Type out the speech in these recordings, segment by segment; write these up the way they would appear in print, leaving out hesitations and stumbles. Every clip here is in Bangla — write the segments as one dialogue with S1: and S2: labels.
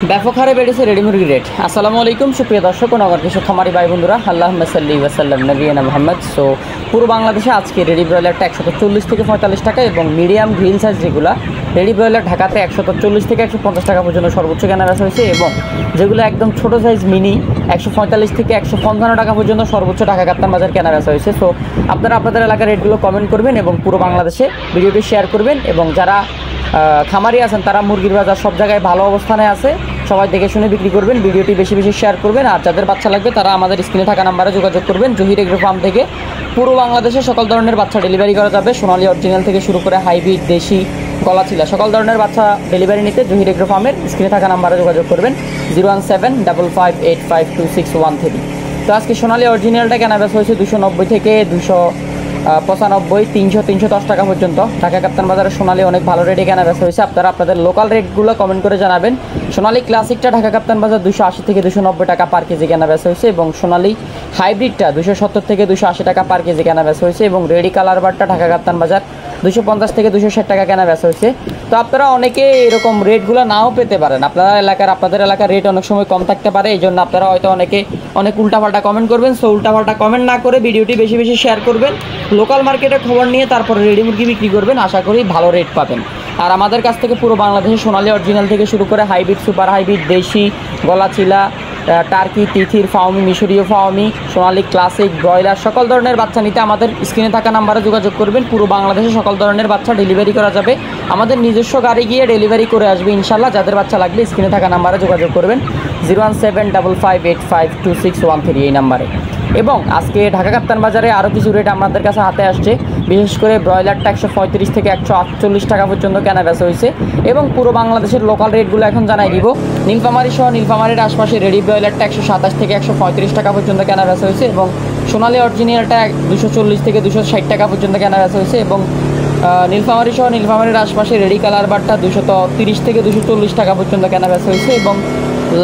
S1: ব্যাপক হারে বেড়েছে রেডি মুরগির রেট। আসসালামু আলাইকুম সুপ্রিয় দর্শক ও নগর কিছু খামারি ভাই বন্ধুরা, আল্লাহুম্মা সাল্লি ওয়া সাল্লাম নবিয়ানা মুহাম্মদ। সো পুরো বাংলাদেশে আজকে রেডি ব্রয়লারটা 140 থেকে 45 টাকা এবং মিডিয়াম গ্রিল সাইজ যেগুলো রেডি ব্রয়লার ঢাকাতে 140 থেকে 150 টাকা পর্যন্ত সর্বোচ্চ কেনা বেচা হয়েছে এবং যেগুলো একদম ছোটো সাইজ মিনি 145 থেকে 155 টাকা পর্যন্ত সর্বোচ্চ ঢাকা কাপ্তান বাজার কেনা বেচা হয়েছে। সো আপনারা আপনাদের এলাকার রেটগুলো কমেন্ট করবেন এবং পুরো বাংলাদেশে ভিডিওটি শেয়ার করবেন এবং যারা খামারি আছেন তারা মুরগির বাজার সব জায়গায় ভালো অবস্থানে আছে, সবাই দেখে শুনে বিক্রি করবেন, ভিডিওটি বেশি বেশি শেয়ার করবেন। আর যাদের বাচ্চা লাগবে তারা আমাদের স্ক্রিনে থাকা নাম্বারে যোগাযোগ করবেন। জহির এগ্রো ফার্ম থেকে পুরো বাংলাদেশে সকল ধরনের বাচ্চা ডেলিভারি করা যাবে। সোনালী অরিজিনাল থেকে শুরু করে হাইব্রিড, দেশি, গলাচিলা সকল ধরনের বাচ্চা ডেলিভারি নিতে জহির এগ্রো ফার্মের স্ক্রিনে থাকা নাম্বারে যোগাযোগ করবেন 01755852613। তো আজকে সোনালী অরিজিনালটা কেনা বেচা হয়েছে 290 থেকে 295, 300, 310 টাকা পর্যন্ত। ঢাকা কাপ্তান বাজারে সোনালী অনেক ভালো রেটে কেনা বেচা হয়েছে। আপনারা আপনাদের লোকাল রেটগুলো কমেন্ট করে জানাবেন। সোনালী ক্লাসিকটা ঢাকা কাপ্তান বাজার 280 থেকে 290 টাকা পার কেজি কেনা বেচা হয়েছে এবং সোনালী হাইব্রিডটা 270 থেকে 280 টাকা পার কেজি কেনা বেচা হয়েছে এবং রেডি কালার বারটা ঢাকা কাপ্তান বাজার 250 থেকে 260 টাকা কেনা বেচা হয়েছে। তো আপনারা অনেকে এরকম রেটগুলো নাও পেতে পারেন, আপনাদের এলাকার রেট অনেক সময় কম থাকতে পারে, এই জন্য আপনারা হয়তো অনেকে অনেক উল্টাপাল্টা কমেন্ট করবেন। সো উল্টাপাল্টা কমেন্ট না করে ভিডিওটি বেশি বেশি শেয়ার করবেন, লোকাল মার্কেটের খবর নিয়ে তারপরে রেডি মুরগি বিক্রি করবেন, আশা করি ভালো রেট পাবেন। আর আমাদের কাছ থেকে পুরো বাংলাদেশে সোনালী অরিজিনাল থেকে শুরু করে হাইব্রিড, সুপার হাইব্রিড, দেশি, গলাচিলা, টার্কি, তিথির, ফাউমি, মিশরীয় ফাউমি, সোনালী ক্লাসিক, ব্রয়লার সকল ধরনের বাচ্চা নিতে আমাদের স্ক্রিনে থাকা নাম্বারে যোগাযোগ করবেন। পুরো বাংলাদেশে সকল ধরনের বাচ্চা ডেলিভারি করা যাবে, আমাদের নিজস্ব গাড়ি গিয়ে ডেলিভারি করে আসবে ইনশাল্লাহ। যাদের বাচ্চা লাগবে স্ক্রিনে থাকা নাম্বারে যোগাযোগ করবেন 01755852613 এই নাম্বারে। এবং আজকে ঢাকা কাপ্তান বাজারে আরও কিছু রেট আমাদের কাছে হাতে আসছে, বিশেষ করে ব্রয়লারটা 135 থেকে 148 টাকা পর্যন্ত কেনা বেচা হয়েছে এবং পুরো বাংলাদেশের লোকাল রেটগুলো এখন জানাই দিব। নীলফামারী সহ নীলফামারীর আশপাশে রেডি ব্রয়লারটা 127 থেকে 135 টাকা পর্যন্ত কেনা বেচা হয়েছে এবং সোনালী অরিজিনালটা 240 থেকে 260 টাকা পর্যন্ত কেনা বেচা হয়েছে এবং নীলফামারী সহ নীলফামারীর আশপাশে রেডি কালার বারটা 230 থেকে 240 টাকা পর্যন্ত কেনা বেচা হয়েছে এবং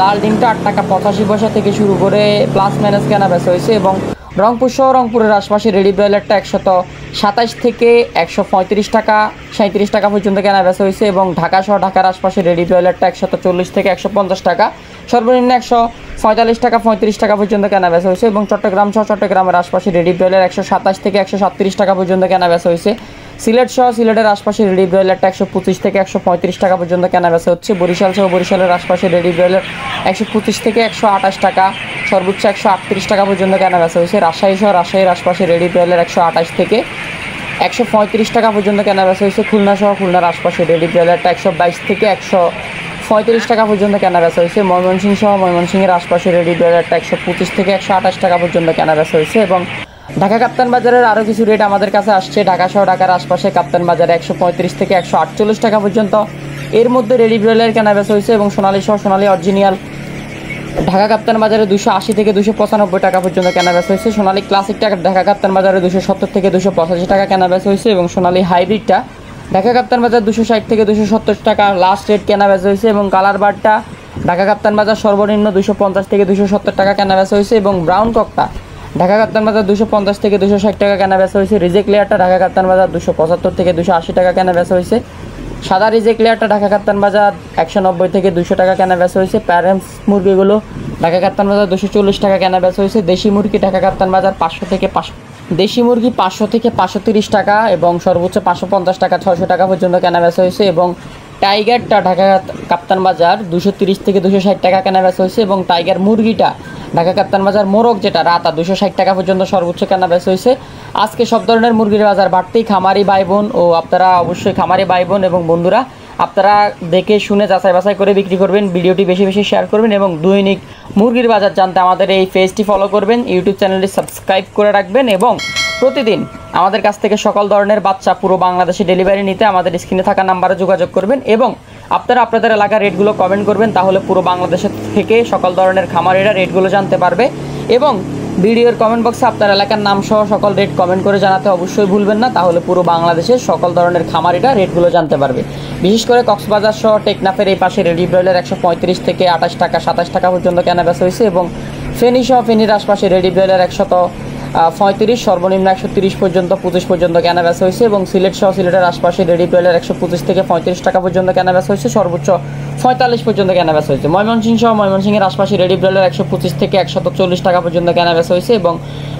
S1: লাল ডিমটা 8 টাকা 85 পয়সা থেকে শুরু করে প্লাস মাইনাস কেনা বেচা হয়েছে এবং রংপুর সহ রংপুরের আশপাশে রেডি ব্রয়লারটা 127 থেকে 135 টাকা 37 টাকা পর্যন্ত কেনা বেচা হয়েছে এবং ঢাকা সহ ঢাকার আশপাশে রেডি ব্রয়লারটা 140 থেকে 150 টাকা, সর্বনিম্ন 145 টাকা 35 টাকা পর্যন্ত কেনা বেচা হয়েছে এবং চট্টগ্রাম সহ চট্টগ্রামের আশপাশে রেডি ব্রয়লার 127 থেকে 137 টাকা পর্যন্ত কেনা বেচা হয়েছে। সিলেট সহ সিলেটের আশপাশে রেডি ব্রয়লারটা 125 থেকে 135 টাকা পর্যন্ত কেনা বেচা হচ্ছে। বরিশাল সহ বরিশালের আশপাশে রেডি ব্রয়লার 125 থেকে 128 টাকা, সর্বোচ্চ 138 টাকা পর্যন্ত কেনা বেচা হয়েছে। রাজশাহী সহ রাজশাহীর আশপাশে রেডি ব্রয়লার 128 থেকে 135 টাকা পর্যন্ত কেনা বেচা হয়েছে। খুলনা সহ খুলনার আশপাশে রেডি ব্রয়লারটা 122 থেকে 135 টাকা পর্যন্ত কেনা বেচা হয়েছে। ময়মনসিংহ সহ ময়মনসিংহের আশপাশে রেডি ব্রয়লারটা 125 থেকে 128 টাকা পর্যন্ত কেনা বেচা হয়েছে এবং ঢাকা কাপ্তান বাজারের আরও কিছু রেট আমাদের কাছে আসছে। ঢাকা সহ ঢাকার আশপাশে কাপ্তান বাজারে 135 থেকে 148 টাকা পর্যন্ত এর মধ্যে রেডি ব্রয়লার কেনা বেচা হয়েছে এবং সোনালী সহ সোনালী অরিজিনাল ঢাকা কাপ্তান বাজারে 280 থেকে 295 টাকা পর্যন্ত কেনা বেচা হয়েছে। সোনালী ক্লাসিকটা ঢাকা কাপ্তান বাজারে 270 থেকে 285 টাকা কেনা বেচা হয়েছে এবং সোনালী হাইব্রিডটা ঢাকা কাপ্তান বাজার 260 থেকে 270 টাকা লাস্ট রেট কেনা বেচা হয়েছে এবং কালার বারটা ঢাকা কাপ্তান বাজার সর্বনিম্ন 250 থেকে 270 টাকা কেনা বেচা হয়েছে এবং ব্রাউন ককটা ঢাকা কাপ্তান বাজার 250 থেকে 260 টাকা কেনা বেচা হয়েছে। রিজেক্ট লেয়ারটা ঢাকা কাপ্তান বাজার 275 থেকে 280 টাকা কেনা বেচা হয়েছে। সাদা রিজেক্ট লেয়ারটা ঢাকা কাপ্তান বাজার 190 থেকে 200 টাকা কেনা বেচা হয়েছে। প্যারেন্টস মুরগিগুলো ঢাকা কাপ্তান বাজার 240 টাকা কেনা বেচা হয়েছে। দেশি মুরগি ঢাকা কাপ্তান বাজার 500 থেকে 530 টাকা এবং সর্বোচ্চ 550 টাকা 600 টাকা পর্যন্ত কেনা বেচা হয়েছে এবং টাইগারটা ঢাকা কাপ্তান বাজার 230 থেকে 260 টাকা কেনা বেচা হয়েছে এবং টাইগার মুরগিটা ঢাকা কাপ্তান বাজার মোরগ যেটা রাতা 260 টাকা পর্যন্ত সর্বোচ্চ কেনা বেচা হয়েছে। আজকে সব ধরনের মুরগির বাজার বাড়তেই খামারি ভাই বোন ও আপনারা অবশ্যই খামারি ভাই বোন এবং বন্ধুরা আপনারা দেখে শুনে যাচাই বাছাই করে বিক্রি করবেন, ভিডিওটি বেশি বেশি শেয়ার করবেন এবং দৈনিক মুরগির বাজার জানতে আমাদের এই পেজটি ফলো করবেন, ইউটিউব চ্যানেলটি সাবস্ক্রাইব করে রাখবেন এবং প্রতিদিন আমাদের কাছ থেকে সকল ধরনের বাচ্চা পুরো বাংলাদেশে ডেলিভারি নিতে আমাদের স্ক্রিনে থাকা নাম্বারে যোগাযোগ করবেন এবং আপনারা আপনাদের এলাকার রেটগুলো কমেন্ট করবেন, তাহলে পুরো বাংলাদেশের থেকে সকল ধরনের খামারিরা রেটগুলো জানতে পারবে এবং ভিডিওর কমেন্ট বক্সে আপনার এলাকার নাম সহ সকল রেট কমেন্ট করে জানাতে অবশ্যই ভুলবেন না, তাহলে পুরো বাংলাদেশের সকল ধরনের খামারিরা রেটগুলো জানতে পারবে। বিশেষ করে কক্সবাজার সহ টেকনাফের এই পাশে রেডি ব্রয়লার 135 থেকে 28 টাকা 27 টাকা পর্যন্ত কেনা বেচা হয়েছে এবং ফেনী সহ ফেনীর আশপাশে রেডি ব্রয়লার 35, সর্বনিম্ন 130 পর্যন্ত 25 পর্যন্ত কেনা বেচা হয়েছে এবং সিলেট সহ সিলেটের আশপাশে রেডি ব্রয়লার 125 থেকে 35 টাকা পর্যন্ত কেনা বেচা হয়েছে, সর্বোচ্চ 45 পর্যন্ত কেনা বেচা হয়েছে। ময়মনসিংহ সহ ময়মনসিংহের আশপাশে রেডি ব্রয়লার 125 থেকে 140 টাকা পর্যন্ত কেনা বেচা হয়েছে এবং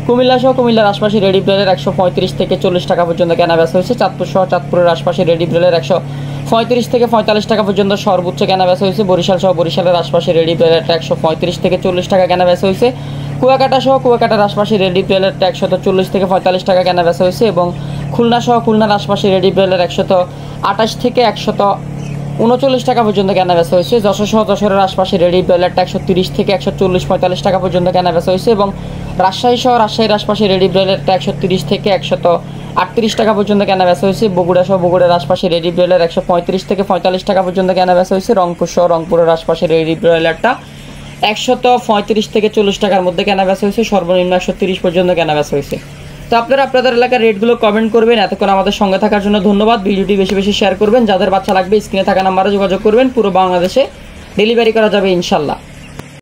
S1: কুমিল্লা সহ কুমিল্লার আশপাশে রেডি ব্রয়লার 135 থেকে 40 টাকা পর্যন্ত কেনা বেচা হয়েছে। চাঁদপুর সহ চাঁদপুরের আশপাশে রেডি ব্রয়লার 135 থেকে 45 টাকা পর্যন্ত সর্বোচ্চ কেনা বেচা হয়েছে। বরিশাল সহ বরিশালের আশপাশে রেডি ব্রয়লারটা 135 থেকে 40 টাকা কেনা বেচা হয়েছে। কুয়াকাটা সহ কুয়াকাটার আশপাশে রেডি ব্রয়লারটা 140 থেকে 45 টাকা কেনা বেচা হয়েছে এবং খুলনা সহ খুলনার আশপাশে রেডি ব্রয়লার 128 থেকে 139 টাকা পর্যন্ত কেনা বেচা হয়েছে। যশোর সহ যশোরের আশপাশে রেডি ব্রয়লারটা 130 থেকে 140-45 টাকা পর্যন্ত কেনা বেচা হয়েছে এবং রাজশাহী সহ রাজশাহীর আশপাশে রেডি ব্রয়লারটা 130 থেকে 138 টাকা পর্যন্ত কেনা বেচা হয়েছে। বগুড়া সহ বগুড়ার আশপাশে রেডি ব্রয়লার 135 থেকে 45 টাকা পর্যন্ত কেনা বেচা হয়েছে। রংপুর সহ রংপুরের আশপাশে রেডি ব্রয়লারটা 135 থেকে 40 টাকার মধ্যে কেনা বেচা হয়েছে, সর্বনিম্ন 130 পর্যন্ত কেনা বেচা হয়েছে। তো আপনারা আপনাদের এলাকার রেটগুলো কমেন্ট করবেন। এতক্ষণ আমাদের সঙ্গে থাকার জন্য ধন্যবাদ। ভিডিওটি বেশি বেশি শেয়ার করবেন। যাদের বাচ্চা লাগবে স্ক্রিনে থাকা নাম্বারে যোগাযোগ করবেন। পুরো বাংলাদেশে ডেলিভারি করা যাবে ইনশাল্লাহ।